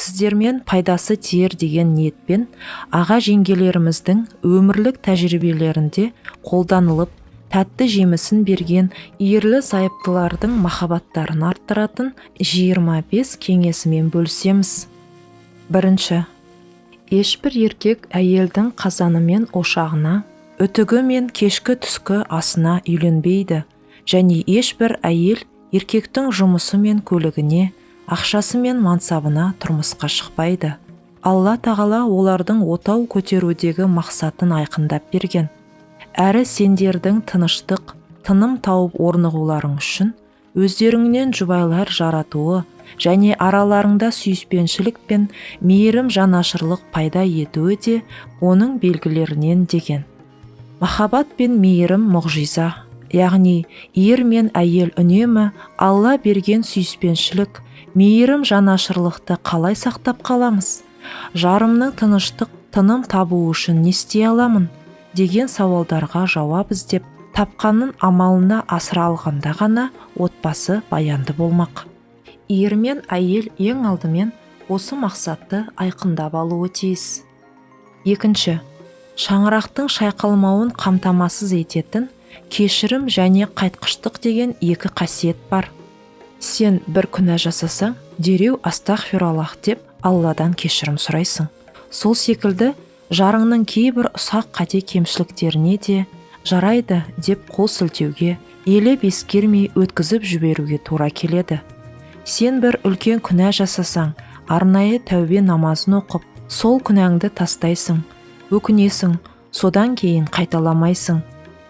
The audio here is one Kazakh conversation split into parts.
сіздермен пайдасы тиер деген ниетпен аға жеңгелеріміздің өмірлік тәжірибелерінде қолданылып, тәтті жемісін берген ерлі зайыптылардың махаббаттарын арттыратын 25 кеңесімен бөлісеміз. Бірінші, ешбір еркек әйелдің қазаны мен ошағына, үтігі мен кешкі түскі асына үйленбейді, және ешбір әйел еркектің жұмысы мен көлігіне, ақшасы мен мансабына тұрмысқа шықпайды. Алла тағала олардың отау көтерудегі мақсатын айқындап берген. Әрі сендердің тыныштық, тыным тауып орнығуларың үшін өздеріңнен жұбайлар жаратуы және араларыңда сүйіспеншілік пен мейірім жанашырлық пайда етуі де оның белгілерінен деген. Махаббат пен мейірім мұғжиза, яғни ер мен әйел үнемі Алла берген сүйіспеншілік, мейірім жанашырлықты қалай сақтап қаламыз? Жарымның тыныштық, тыным табу үшін не істей аламын? Деген сауалдарға жауап іздеп, тапқанын амалына асыра алғанда ғана отбасы баянды болмақ. Ер мен әйел ең алдымен осы мақсатты айқындап алуы тиіс. Екінші, шаңырақтың шайқалмауын қамтамасыз ететін кешірім және қайтқыштық деген екі қасиет бар. Сен бір күнә жасасаң, дереу астағфираллах деп Алладан кешірім сұрайсың. Сол секілді жарыңның кейбір ұсақ қате кемшіліктеріне де жарайды деп қол сілтеуге, елеп ескермей өткізіп жіберуге тура келеді. Сен бір үлкен күнә жасасаң, арнайы тәубе намазын оқып, сол күнәңді тастайсың, өкінесің, содан кейін қайталамайсың.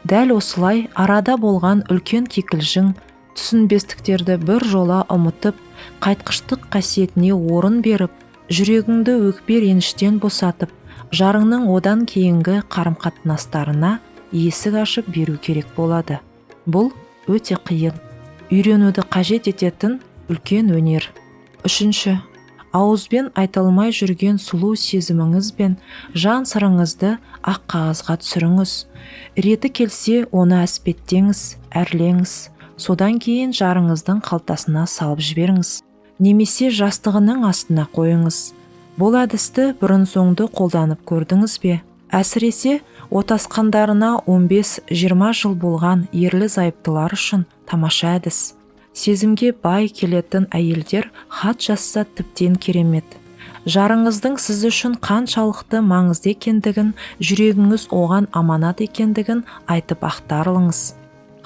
Дәл осылай арада болған үлкен кикілжің, түсінбестіктерді бір жола ұмытып, қайтқыштық қасиетіне орын беріп, жүрегіңді өкпе реніштен босатып, жарыңның одан кейінгі қарым-қатынастарына есік ашып беру керек болады. Бұл өте қиын, үйренуді қажет ететін үлкен өнер. Үшінші, ауызбен айтылмай жүрген сұлу сезіміңіз бен жан сырыңызды ақ қағазға түсіріңіз. Реті келсе, оны әспеттеңіз, әрлеңіз. Содан кейін жарыңыздың қалтасына салып жіберіңіз. Немесе жастығының астына қойыңыз. Бұл әдісті бұрын-соңды қолданып көрдіңіз бе? Әсіресе отасқандарына 15-20 жыл болған ерлі зайыптылар үшін тамаша әдіс. Сезімге бай келетін әйелдер хат жазса тіптен керемет. Жарыңыздың сіз үшін қаншалықты маңызды екендігін, жүрегіңіз оған аманат екендігін айтып ақтарылыңыз.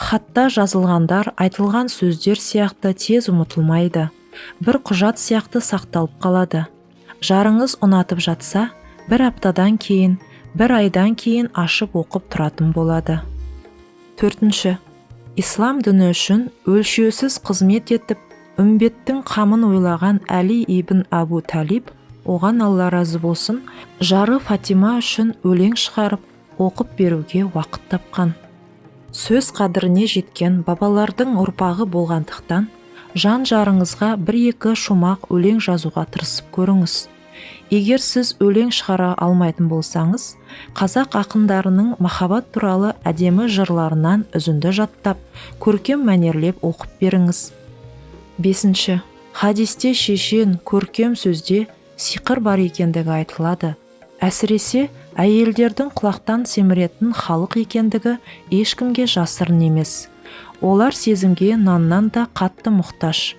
Хатта жазылғандар айтылған сөздер сияқты тез ұмытылмайды. Бір құжат сияқты сақталып қалады. Жарыңыз ұнатып жатса, бір аптадан кейін, бір айдан кейін ашып оқып тұратын болады. Төртінші, ислам діні үшін өлшеусіз қызмет етіп, үмбеттің қамын ойлаған Әли ибн Абу Талиб, оған Алла разы болсын, жары Фатима үшін өлең шығарып, оқып беруге уақыт тапқан. Сөз қадіріне жеткен бабалардың ұрпағы болғандықтан, жан жарыңызға бір-екі шумақ өлең жазуға тырысып көріңіз. Егер сіз өлең шығара алмайтын болсаңыз, қазақ ақындарының махаббат туралы әдемі жырларынан үзінді жаттап, көркем мәнерлеп оқып беріңіз. Бесінші, хадисте шешен, көркем сөзде сиқыр бар екендігі айтылады. Әсіресе әйелдердің құлақтан семіретін халық екендігі ешкімге жасырын емес. Олар сезімге наннан да қатты мұқтаж.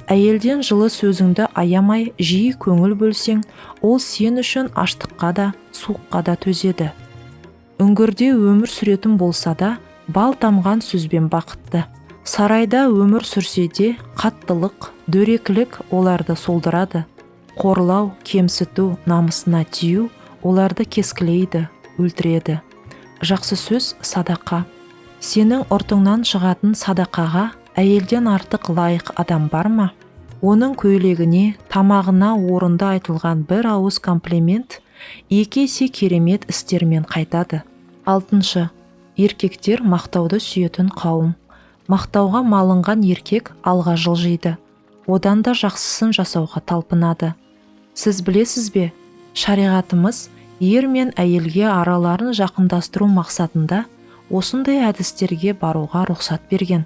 Әйелден жылы сөзіңді аямай жиі көңіл бөлсең, ол сен үшін аштыққа да, суыққа да төзеді. Үңгірде өмір сүретін болса да, бал тамған сөзбен бақытты. Сарайда өмір сүрсе де, қаттылық, дөрекілік оларды солдырады. Қорлау, кемсіту, намысына тию оларды кескілейді, өлтіреді. Жақсы сөз садақа. Сенің ұртыңнан шығатын садақаға әйелден артық лайық адам бар ма? Оның көйлегіне, тамағына орынды айтылған бір ауыз комплимент екі есе керемет істермен қайтады. Алтыншы, еркектер мақтауды сүйетін қауым. Мақтауға малынған еркек алға жылжиды. Одан да жақсысын жасауға талпынады. Сіз білесіз бе, шариғатымыз ер мен әйелге араларын жақындастыру мақсатында осындай әдістерге баруға рұқсат берген.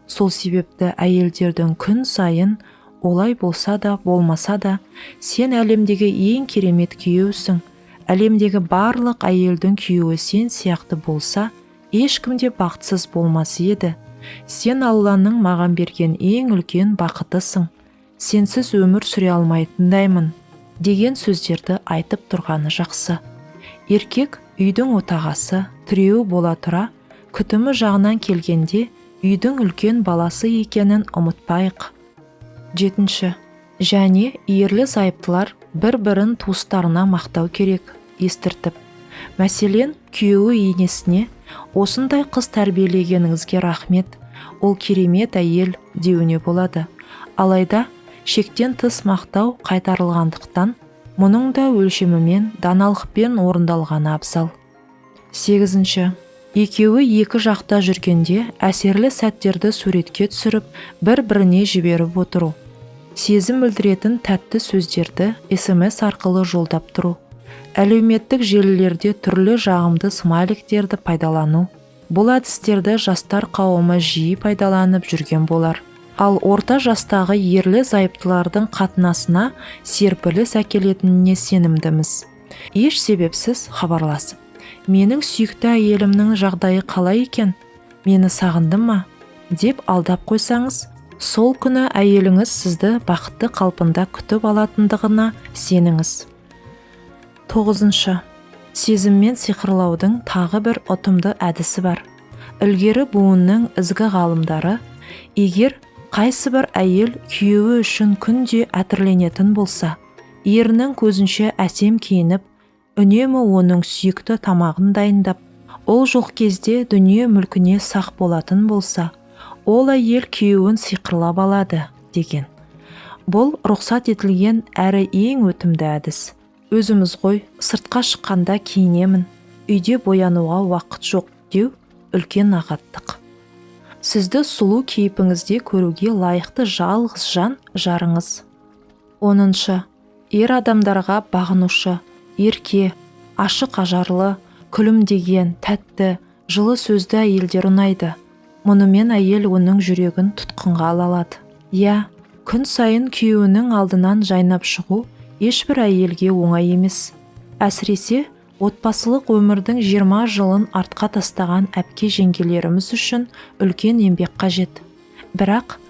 Сол себепті әйелдердің күн сайын олай болса да болмаса да, сен әлемдегі ең керемет күйеусің. Әлемдегі барлық әйелдің күйеуі сен сияқты болса, ешкім де бақытсыз болмас еді. Сен Алланың маған берген ең үлкен бақытысың. Сенсіз өмір сүре алмайтындаймын деген сөздерді айтып тұрғаны жақсы. Еркек үйдің отағасы, тіреуі бола тұра, күтімі жағынан келгенде үйдің үлкен баласы екенін ұмытпайық. 7. Және ерлі зайыптылар бір-бірін туыстарына мақтау керек, естіртіп. Мәселен, күйеуі енесіне осындай қыз тәрбиелегеніңізге рахмет, ол керемет әйел деуіне болады. Алайда шектен тыс мақтау қайтарылғандықтан, мұның да өлшемімен, даналықпен орындалғаны абзал. 8. Екеуі екі жақта жүргенде әсерлі сәттерді суретке түсіріп, бір-біріне жіберіп отыру. Сезім білдіретін тәтті сөздерді SMS арқылы жолдап тұру. Әлеуметтік желілерде түрлі жағымды смайликтерді пайдалану. Бұл әдістерді жастар қауымы жиі пайдаланып жүрген болар. Ал орта жастағы ерлі зайыптылардың қатынасына серпіліс әкелетініне сенімдіміз. Еш себепсіз хабарласып, менің сүйікті әйелімнің жағдайы қалай екен? Мені сағынды ма? Деп алдап қойсаңыз, сол күні әйеліңіз сізді бақытты қалпында күтіп алатындығына сеніңіз. 9. Сезіммен сиқырлаудың тағы бір ұтымды әдісі бар. Ілгері буынның ізгі ғалымдары, егер қайсы бір әйел күйеуі үшін күнде әтірленетін болса, ерінің көзінше әсем киініп, үнемі оның сүйікті тамағын дайындап, ол жоқ кезде дүние мүлкіне сақ болатын болса, ол әйел күйеуін сиқырлап алады деген. Бұл рұқсат етілген әрі ең өтімді әдіс. Өзіміз ғой, сыртқа шыққанда киінемін, үйде боянуға уақыт жоқ деу үлкен ағаттық. Сізді сұлу кейпіңізде көруге лайықты жалғыз жан жарыңыз. 10. Ер адамдарға бағынушы, ерке, ашық ажарлы, күлімдеген, тәтті, жылы сөзді әйелдер ұнайды. Мұнымен әйел оның жүрегін тұтқынға алады. Күн сайын күйеуінің алдынан жайнап шығу ешбір әйелге оңай емес. Әсіресе отбасылық өмірдің 20 жылын артқа тастаған әпке жеңгелеріміз үшін үлкен еңбек қажет. Бірақ,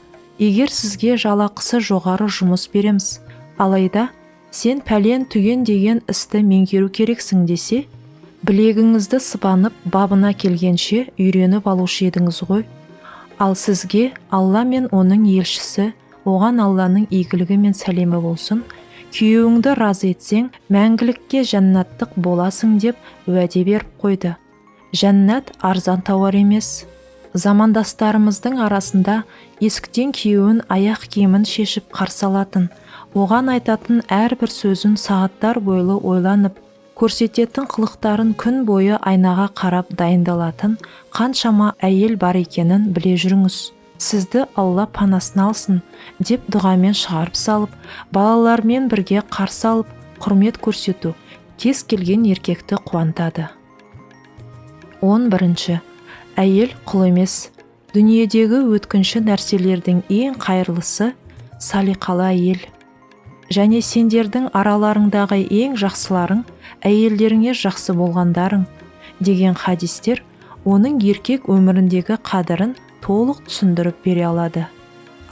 егер сізге жалақысы жоғары жұмыс береміз, алайда сен пәлен түген деген істі меңгеру керексің десе, білегіңізді сыбанып бабына келгенше үйреніп алушы едіңіз ғой. Ал сізге Алла мен оның елшісі, оған Алланың игілігі мен сәлемі болсын, күйеуіңді разы етсең, мәңгілікке жәннаттық боласың деп уәде беріп қойды. Жәннат арзан тауар емес. Замандастарымыздың арасында есіктен күйеуін аяқ киімін шешіп қарсы алатын, оған айтатын әрбір сөзін сағаттар бойлы ойланып, көрсететін қылықтарын күн бойы айнаға қарап дайындалатын қаншама әйел бар екенін біле жүріңіз. Сізді Алла панасына алсын деп дұғамен шығарып салып, балалармен бірге қарсы алып, құрмет көрсету кез келген еркекті қуантады. 11. Әйел құл емес. Дүниедегі өткінші нәрселердің ең қайырлысы салиқалы әйел. Және сендердің араларыңдағы ең жақсыларың әйелдеріңе жақсы болғандарың деген хадистер оның еркек өміріндегі қадірін толық түсіндіріп бере алады.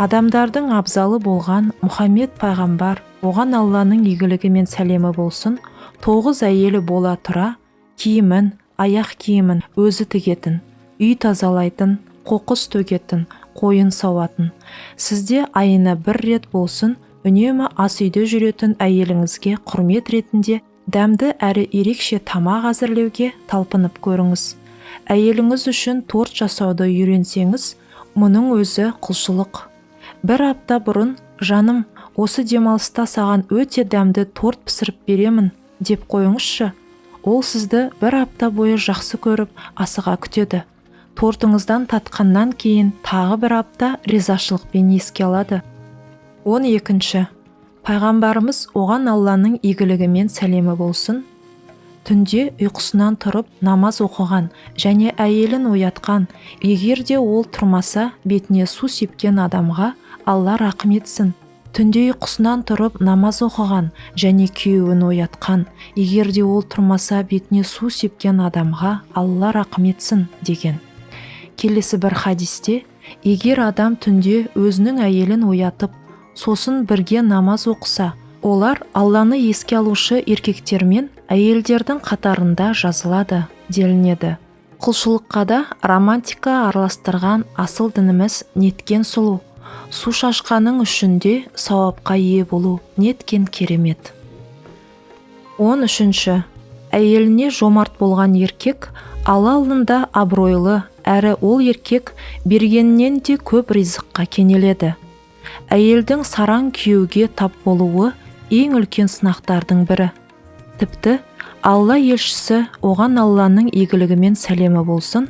Адамдардың абзалы болған Мұхаммед пайғамбар, оған Алланың игілігі мен сәлемі болсын, 9 әйелі бола тұра, киімін, аяқ киімін өзі тігетін, үй тазалайтын, қоқыс төгетін, қойын сауатын. Сізде айына 1 рет болсын, үнемі ас үйде жүретін әйеліңізге құрмет ретінде дәмді әрі ерекше тамақ әзірлеуге талпынып көріңіз. Әйеліңіз үшін торт жасауды үйренсеңіз, мұның өзі құлшылық. 1 апта бұрын, жаным, осы демалыста саған өте дәмді торт пісіріп беремін деп қойыңызшы. Ол сізді 1 апта бойы жақсы көріп, асыға күтеді. Тортыңыздан татқаннан кейін тағы 1 апта ризашылықпен еске алады. 12. Пайғамбарымыз, оған Алланың игілігі мен сәлемі болсын, түнде ұйқысынан тұрып намаз оқыған және әйелін оятқан, егер де ол тұрмаса бетіне су сепкен адамға Алла рақым етсін. Түнде ұйқысынан тұрып намаз оқыған және күйеуін оятқан, егерде ол тұрмаса бетіне су сепкен адамға Алла рақым етсін деген. Келесі бір хадисте, егер адам түнде өзінің әйелін оятып, сосын бірге намаз оқыса, олар Алланы еске алушы еркектермен әйелдердің қатарында жазылады делінеді. Құлшылыққа да романтика араластырған асыл дініміз неткен сұлу. Су шашқаның үшінде сауапқа ие болу неткен керемет. 13. Әйеліне жомарт болған еркек Алла алдында абыройлы, әрі ол еркек бергеннен де көп ризыққа кенеледі. Әйелдің сараң күйеуге тап болуы ең үлкен сынақтардың бірі. Тіпті Алла елшісі оған Алланың игілігімен сәлемі болсын,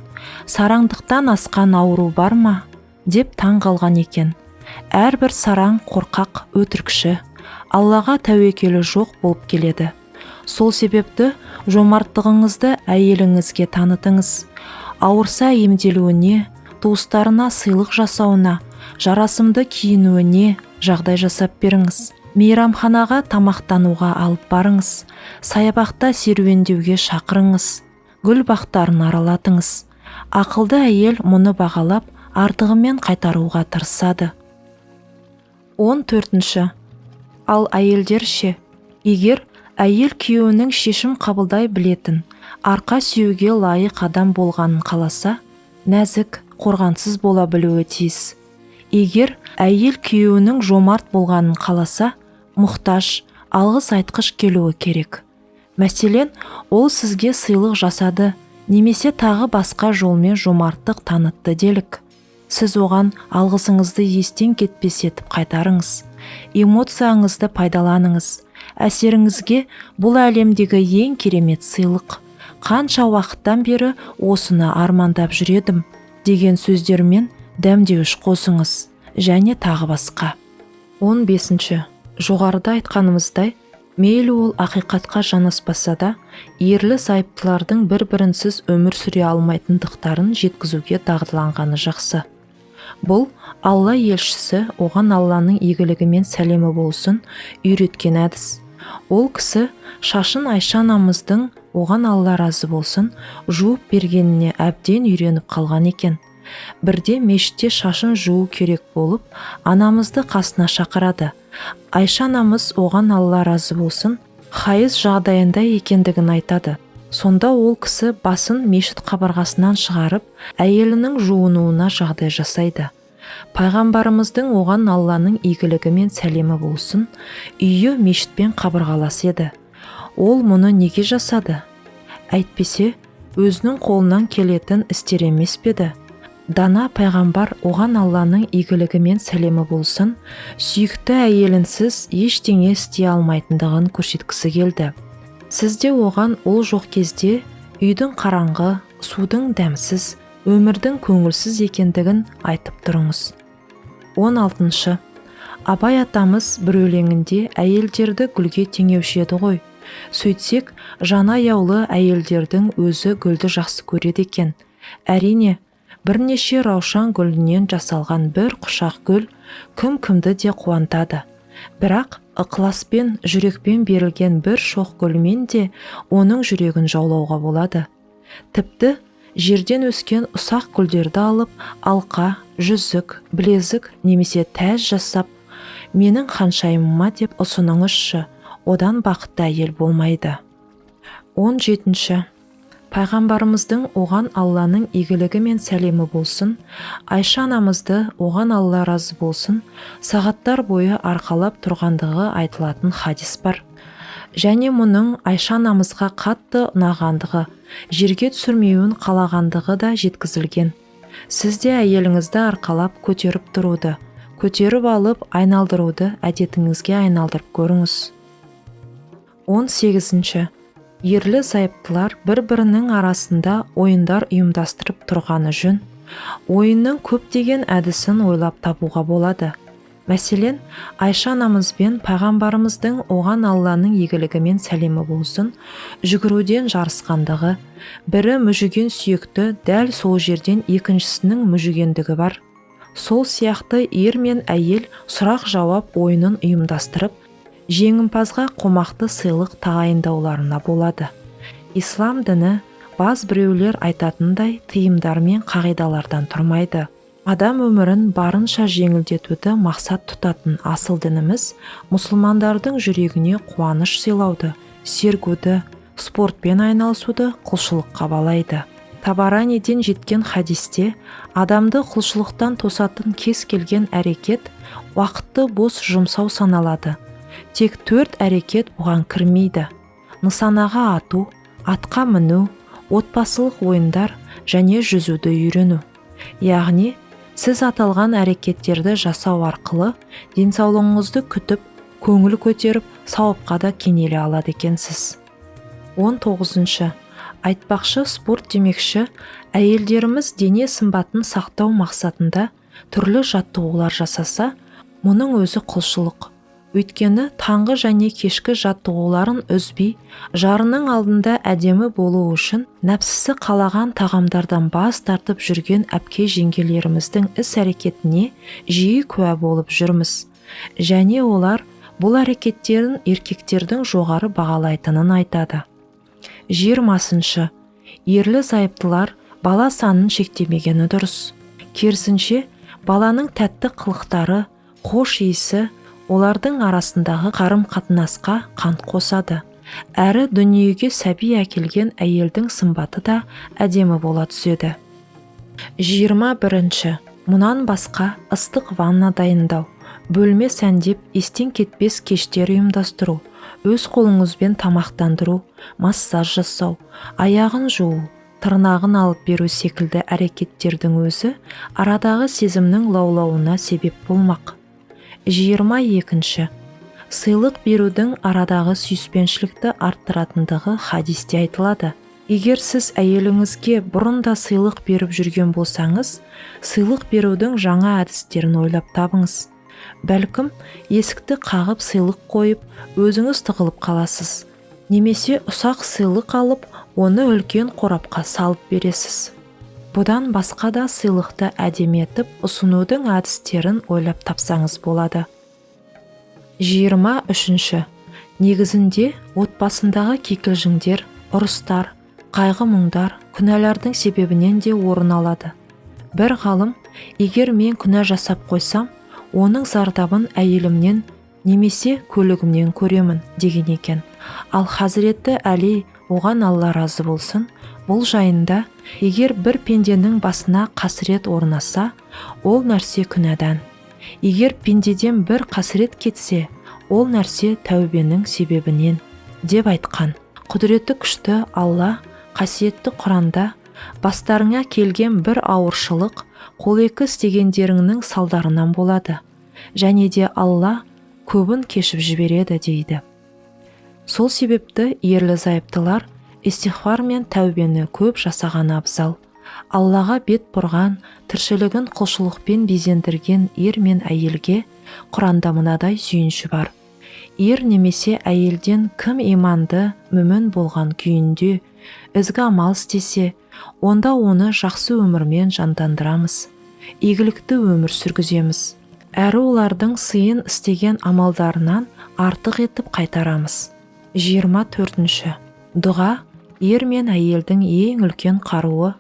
сараңдықтан асқан ауру бар ма, деп таң қалған екен. Әрбір сараң қорқақ, өтірікші, Аллаға тәуекелі жоқ болып келеді. Сол себепті жомарттығыңызды әйеліңізге танытыңыз. Ауырса емделуіне, туыстарына сыйлық жасауына, жарасымды киінуіне жағдай жасап беріңіз. Мейрамханаға тамақтануға алып барыңыз. Саябақта серуендеуге шақырыңыз. Гүл бақтарын аралатыңыз. Ақылды әйел мұны бағалап, артығымен қайтаруға тырысады. 14. Ал әйелдер ше, егер әйел күйеуінің шешім қабылдай білетін, арқа сүйеуге лайық адам болғанын қаласа, нәзік, қорғансыз бола білуі тиіс. Егер әйел күйеуінің жомарт болғанын қаласа, мұқтаж, алғыс айтқыш келуі керек. Мәселен, ол сізге сыйлық жасады, немесе тағы басқа жолмен жомарттық танытты делік. Сіз оған алғысыңызды естен кетпес етіп қайтарыңыз. Эмоцияңызды пайдаланыңыз. Әсеріңізге бұл әлемдегі ең керемет сыйлық. Қанша уақыттан бері осыны армандап жүредім деген сөздермен дәмдеуіш қосыңыз, және тағы басқа. 15. Жоғарыда айтқанымыздай, мейлі ол ақиқатқа жанаспаса да, ерлі зайыптылардың бір-бірінсіз өмір сүре алмайтындықтарын жеткізуге дағдыланғаны жақсы. Бұл Алла елшісі оған Алланың игілігімен сәлемі болсын үйреткен әдіс. Ол кісі шашын Айша анамыздың оған Алла разы болсын жуып бергеніне әбден үйреніп қалған екен. Бірде мешітте шашын жуу керек болып, анамызды қасына шақырады. Айша анамыз оған Алла разы болсын хайыз жағдайында екендігін айтады. Сонда ол кісі басын мешіт қабырғасынан шығарып, әйелінің жуынуына жағдай жасайды. Пайғамбарымыздың оған Алланың игілігімен сәлемі болсын, үйі мешітпен қабырғалас еді. Ол мұны неге жасады? Әйтпесе, өзінің қолынан келетін істер емес педі. Дана пайғамбар оған Алланың игілігімен сәлемі болсын, сүйікті әйелінсіз ештеңе істей алмайтындығын көрсеткісі келді. Сізде оған ол жоқ кезде үйдің қараңғы, судың дәмсіз, өмірдің көңілсіз екендігін айтып тұрыңыз. 16. Абай атамыз бір өлеңінде әйелдерді гүлге теңеуші еді ғой. Сөйтсек, жаны аяулы әйелдердің өзі гүлді жақсы көреді екен. Әрине, бірнеше раушан гүлінен жасалған бір құшақ гүл кім-кімді де қуантады. Бірақ ықыласпен, жүрекпен берілген бір шоқ гүлмен де оның жүрегін жаулауға болады. Тіпті жерден өскен ұсақ гүлдерді алып, алқа, жүзік, білезік немесе тәж жасап, менің ханшайымыма деп ұсыныңызшы, одан бақытты әйел болмайды. 17. Пайғамбарымыздың оған Алланың игілігі мен сәлемі болсын, Айша анамызды оған Алла разы болсын, сағаттар бойы арқалап тұрғандығы айтылатын хадис бар. Және мұның Айша анамызға қатты ұнағандығы, жерге түсірмеуін қалағандығы да жеткізілген. Сізде әйеліңізді арқалап көтеріп тұруды, көтеріп алып айналдыруды әдетіңізге айналдырып көріңіз. 18. Ерлі зайыптылар бір-бірінің арасында ойындар ұйымдастырып тұрғаны жөн. Ойынның көптеген әдісін ойлап табуға болады. Мәселен, Айша анамыз бен пайғамбарымыздың оған Алланың игілігімен сәлемі болсын, жүгіруден жарысқандығы, бірі мүжіген сүйекті дәл сол жерден екіншісінің мүжігендігі бар. Сол сияқты ер мен әйел сұрақ-жауап ойынын ұйымдастырып, жеңімпазға қомақты сыйлық тағайындауларына болады. Ислам діні баз біреулер айтатындай тыйымдар мен қағидалардан тұрмайды. Адам өмірін барынша жеңілдетуді мақсат тұтатын асыл дініміз мұсылмандардың жүрегіне қуаныш сыйлауды, сергуді, спортпен айналысуды құлшылыққа балайды. Табараниден жеткен хадисте адамды құлшылықтан тосатын кез келген әрекет уақытты бос жұмсау саналады. Тек 4 әрекет бұған кірмейді: нысанаға ату, атқа міну, отбасылық ойындар және жүзуді үйрену. Яғни, сіз аталған әрекеттерді жасау арқылы денсаулығыңызды күтіп, көңіл көтеріп, сауапқа да кенеле алады екенсіз. 19. Айтпақшы, спорт демекші, әйелдеріміз дене сымбатын сақтау мақсатында түрлі жаттығулар жасаса, мұның өзі құлшылық. Өйткені таңғы және кешкі жаттығуларын үзбей, жарының алдында әдемі болу үшін нәпсісі қалаған тағамдардан бас тартып жүрген әпке жеңгелеріміздің іс-әрекетіне жиі куә болып жүрміз. Және олар бұл әрекеттерін еркектердің жоғары бағалайтынын айтады. 20. Ерлі зайыптылар бала санын шектемегені дұрыс. Керісінше, баланың тәтті қылықтары, хош иісі олардың арасындағы қарым-қатынасқа қант қосады. Әрі дүниеге сәби әкелген әйелдің сымбаты да әдемі бола түседі. 21. Мұнан басқа ыстық ванна дайындау, бөлме сәндеп естен кетпес кештер ұйымдастыру, өз қолыңызбен тамақтандыру, массаж жасау, аяғын жуу, тырнағын алып беру секілді әрекеттердің өзі арадағы сезімнің лаулауына себеп болмақ. 22. Сыйлық берудің арадағы сүйіспеншілікті арттыратындығы хадисте айтылады. Егер сіз әйеліңізге бұрын да сыйлық беріп жүрген болсаңыз, сыйлық берудің жаңа әдістерін ойлап табыңыз. Бәлкім, есікті қағып сыйлық қойып, өзіңіз тығылып қаласыз. Немесе ұсақ сыйлық алып, оны үлкен қорапқа салып бересіз. Бұдан басқа да сыйлықты әдемі етіп ұсынудың әдістерін ойлап тапсаңыз болады. 23. Негізінде отбасындағы кикілжіңдер, ұрыстар, қайғы-мұңдар, күнәлардың себебінен де орын алады. Бір ғалым, егер мен күнә жасап қойсам, оның зардабын әйелімнен немесе көлігімнен көремін деген екен. Ал Хазіреті Әли, оған Алла разы болсын, бұл жайында, егер бір пенденің басына қасірет орнаса, ол нәрсе күнәдан. Егер пендеден бір қасірет кетсе, ол нәрсе тәубенің себебінен, деп айтқан. Құдіреті күшті Алла қасиетті Құранда бастарыңа келген бір ауыршылық қолекі істегендеріңнің салдарынан болады, және де Алла көбін кешіп жібереді дейді. Сол себепті ерлі зайыптылар истихфар мен тәубені көп жасаған абзал. Аллаға бет бұрған, тіршілігін құлшылықпен безендірген ер мен әйелге Құранда мынадай сүйінші бар. Ер немесе әйелден кім иманды, мүмін болған күйінде ізгі амал істесе, онда оны жақсы өмірмен жандандырамыз, игілікті өмір сүргіземіз. Әрі олардың сыйын істеген амалдарынан артық етіп қайтарамыз. 24. Дұға ер мен әйелдің ең үлкен қаруы.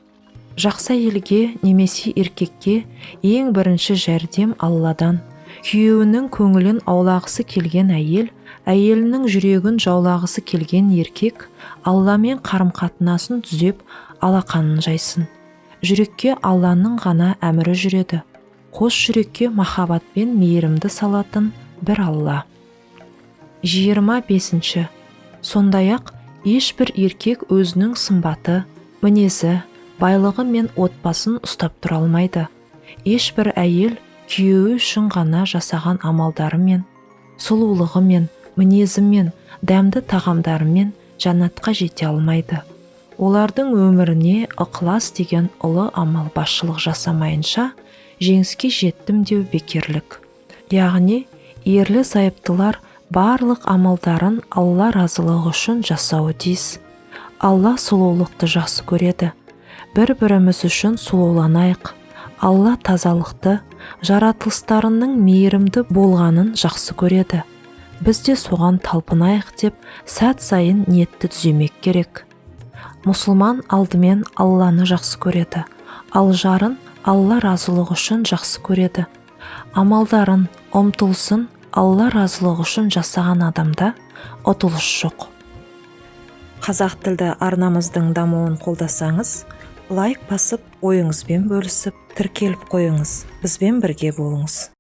Жақсы әйелге немесе еркекке ең бірінші жәрдем Алладан. Күйеуінің көңілін аулағысы келген әйел, әйелінің жүрегін жаулағысы келген еркек Алламен қарым-қатынасын түзеп алақанын жайсын. Жүрекке Алланың ғана әмірі жүреді. Қос жүрекке махаббат пен мейірімді салатын бір Алла. 25. Сондай-ақ ешбір еркек өзінің сымбаты, мінезі, байлығы мен отбасын ұстап тұра алмайды. Ешбір әйел күйеуі үшін ғана жасаған амалдарымен, сұлулығымен, мінезімен, дәмді тағамдарымен жәннатқа жете алмайды. Олардың өміріне ықылас деген ұлы амал басшылық жасамайынша жеңіске жеттім деу бекерлік. Яғни, ерлі зайыптылар барлық амалдарын Алла разылығы үшін жасауы тиіс. Алла сұлулықты жақсы көреді. Бір-біріміз үшін сұлуланайық. Алла тазалықты, жаратылыстарының мейірімді болғанын жақсы көреді. Біз де соған талпынайық деп сәт сайын ниетті түземек керек. Мұсылман алдымен Алланы жақсы көреді, ал жарын Алла разылығы үшін жақсы көреді. Амалдарын, ұмтылысын Алла разылығы үшін жасаған адамда ұтылыс жоқ. Қазақ тілді арнамыздың дамуын қолдасаңыз, лайк басып, ойыңызбен бөлісіп, тіркеліп қойыңыз. Бізбен бірге болыңыз.